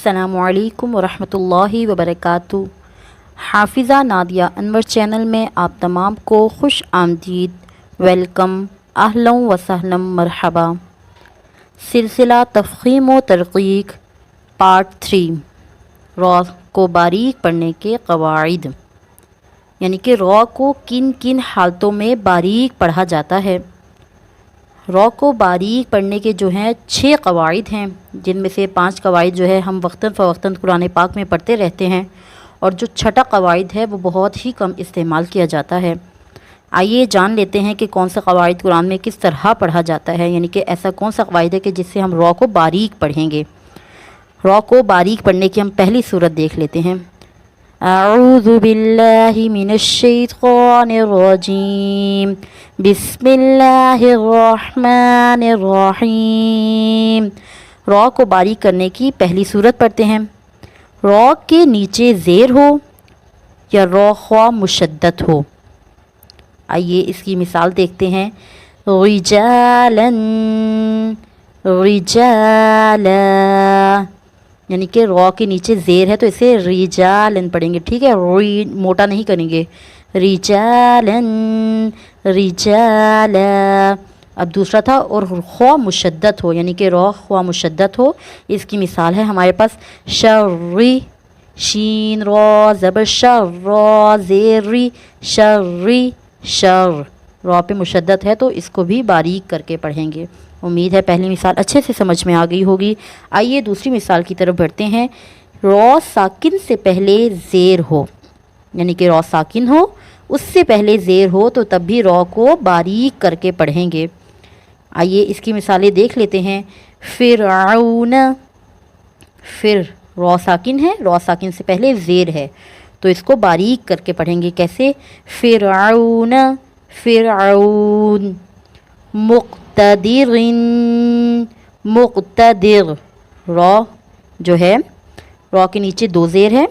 السلام علیکم ورحمۃ اللہ وبرکاتہ۔ حافظہ نادیہ انور چینل میں آپ تمام کو خوش آمدید، ویلکم، اہلا و سہلا، مرحبا۔ سلسلہ تفخیم و ترقیق پارٹ 3، را کو باریک پڑھنے کے قواعد، یعنی کہ را کو کن کن حالتوں میں باریک پڑھا جاتا ہے۔ را کو باریک پڑھنے کے جو ہیں 6 قواعد ہیں، جن میں سے 5 قواعد جو ہے ہم وقتاً فوقتاً قرآن پاک میں پڑھتے رہتے ہیں، اور جو 6واں قواعد ہے وہ بہت ہی کم استعمال کیا جاتا ہے۔ آئیے جان لیتے ہیں کہ کون سا قواعد قرآن میں کس طرح پڑھا جاتا ہے، یعنی کہ ایسا کون سا قواعد ہے کہ جس سے ہم را کو باریک پڑھیں گے۔ را کو باریک پڑھنے کی ہم پہلی صورت دیکھ لیتے ہیں۔ اعوذ باللہ من الشیطان الرجیم، بسم اللہ الرحمن الرحیم۔ را کو باریک کرنے کی پہلی صورت پڑھتے ہیں۔ را کے نیچے زیر ہو یا را خواہ مشدد ہو۔ آئیے اس کی مثال دیکھتے ہیں۔ رجالاً، رجالا، یعنی کہ را کے نیچے زیر ہے تو اسے رجالاً پڑھیں گے، ٹھیک ہے، ری موٹا نہیں کریں گے، رجالاً، رجالا۔ اب دوسرا تھا اور خواہ مشدد ہو، یعنی کہ را خواہ مشدد ہو، اس کی مثال ہے ہمارے پاس شری، شین را زبر شر، را زیری، شری، شر۔ را پہ مشدد ہے تو اس کو بھی باریک کر کے پڑھیں گے۔ امید ہے پہلی مثال اچھے سے سمجھ میں آ گئی ہوگی۔ آئیے دوسری مثال کی طرف بڑھتے ہیں۔ را ساکن سے پہلے زیر ہو، یعنی کہ را ساکن ہو، اس سے پہلے زیر ہو تو تب بھی را کو باریک کر کے پڑھیں گے۔ آئیے اس کی مثالیں دیکھ لیتے ہیں۔ فرعون، فر را ساکن ہے، را ساکن سے پہلے زیر ہے تو اس کو باریک کر کے پڑھیں گے، کیسے؟ فرعون، فرعون۔ مقتدر، مقتدر، را جو ہے را کے نیچے 2 زیر ہے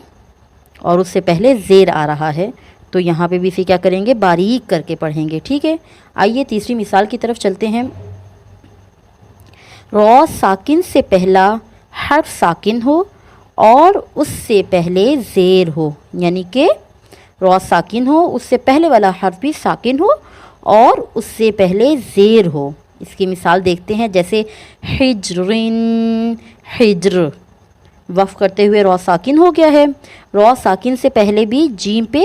اور اس سے پہلے زیر آ رہا ہے تو یہاں پہ بھی اسے کیا کریں گے؟ باریک کر کے پڑھیں گے، ٹھیک ہے۔ آئیے تیسری مثال کی طرف چلتے ہیں۔ را ساکن سے پہلا حرف ساکن ہو اور اس سے پہلے زیر ہو، یعنی کہ را ساکن ہو، اس سے پہلے والا حرف بھی ساکن ہو اور اس سے پہلے زیر ہو۔ اس کی مثال دیکھتے ہیں، جیسے حجرن، حجر، وقف کرتے ہوئے را ساکن ہو گیا ہے۔ را ساکن سے پہلے بھی جیم پہ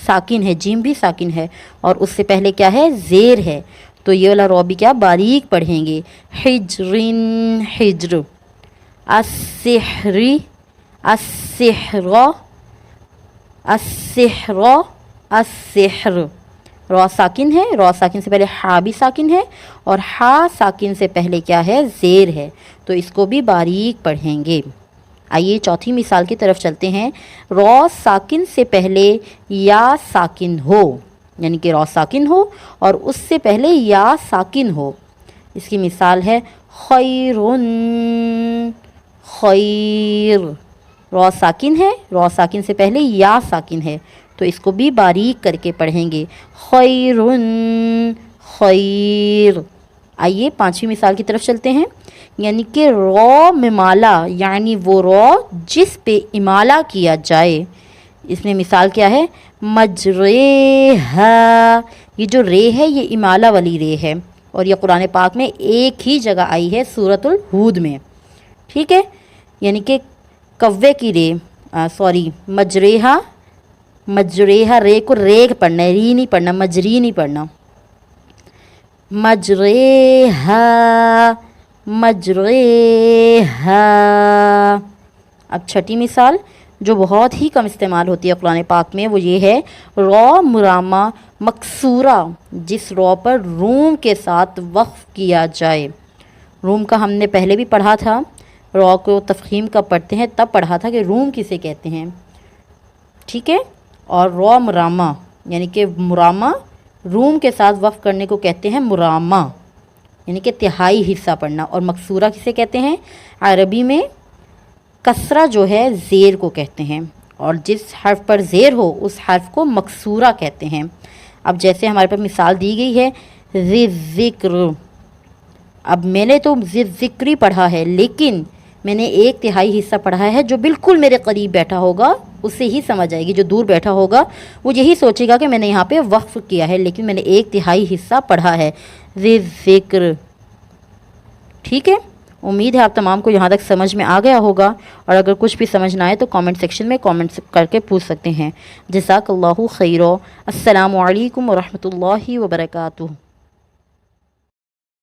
ساکن ہے، جیم بھی ساکن ہے اور اس سے پہلے کیا ہے؟ زیر ہے، تو یہ والا را بھی کیا باریک پڑھیں گے، حجرن، حجر۔ السحری، السحر، السحر، السحر۔ را ساکن ہے، را ساکن سے پہلے ہا بھی ساکن ہے اور ہا ساکن سے پہلے کیا ہے؟ زیر ہے، تو اس کو بھی باریک پڑھیں گے۔ آئیے چوتھی مثال کی طرف چلتے ہیں۔ را ساکن سے پہلے یا ساکن ہو، یعنی کہ را ساکن ہو اور اس سے پہلے یا ساکن ہو۔ اس کی مثال ہے خیرن، خیر۔ را ساکن ہے، را ساکن سے پہلے یا ساکن ہے تو اس کو بھی باریک کر کے پڑھیں گے، خیرن، خیر۔ آئیے 5ویں مثال کی طرف چلتے ہیں۔ یعنی کہ را ممالہ، یعنی وہ را جس پہ امالہ کیا جائے۔ اس میں مثال کیا ہے؟ مجریہا، یہ جو رے ہے یہ امالہ والی رے ہے اور یہ قرآن پاک میں ایک ہی جگہ آئی ہے، سورۃ الہود میں، ٹھیک ہے، یعنی کہ کوے کی رے، مجریہا، مجریہا، رے کو رے پڑھنا ہے، ری نہیں پڑھنا، مجری نہیں پڑھنا، مجریہا، مجریہا۔ اب 6ٹھی مثال جو بہت ہی کم استعمال ہوتی ہے قرآن پاک میں وہ یہ ہے، را مرامہ مکسورہ، جس را پر روم کے ساتھ وقف کیا جائے۔ روم کا ہم نے پہلے بھی پڑھا تھا، را کو تفخیم کب پڑھتے ہیں تب پڑھا تھا کہ روم کسے کہتے ہیں، ٹھیک ہے۔ اور را مرامہ، یعنی کہ مرامہ روم کے ساتھ وقف کرنے کو کہتے ہیں مرامہ، یعنی کہ تہائی حصہ پڑھنا، اور مکسورہ کسے کہتے ہیں؟ عربی میں کسرہ جو ہے زیر کو کہتے ہیں، اور جس حرف پر زیر ہو اس حرف کو مکسورہ کہتے ہیں۔ اب جیسے ہمارے پاس مثال دی گئی ہے ذی ذکر، اب میں نے تو ذی ذکری پڑھا ہے لیکن میں نے 1/3 حصہ پڑھا ہے، جو بالکل میرے قریب بیٹھا ہوگا اسے ہی سمجھ آئے گی، جو دور بیٹھا ہوگا وہ یہی سوچے گا کہ میں نے یہاں پہ وقف کیا ہے، لیکن میں نے 1/3 حصہ پڑھا ہے ذکر۔ ٹھیک ہے، امید ہے آپ تمام کو یہاں تک سمجھ میں آ گیا ہوگا، اور اگر کچھ بھی سمجھ نہ آئے تو کامنٹ سیکشن میں کامنٹ کر کے پوچھ سکتے ہیں۔ جزاک اللہ خیرا۔ السلام علیکم ورحمۃ اللہ وبرکاتہ۔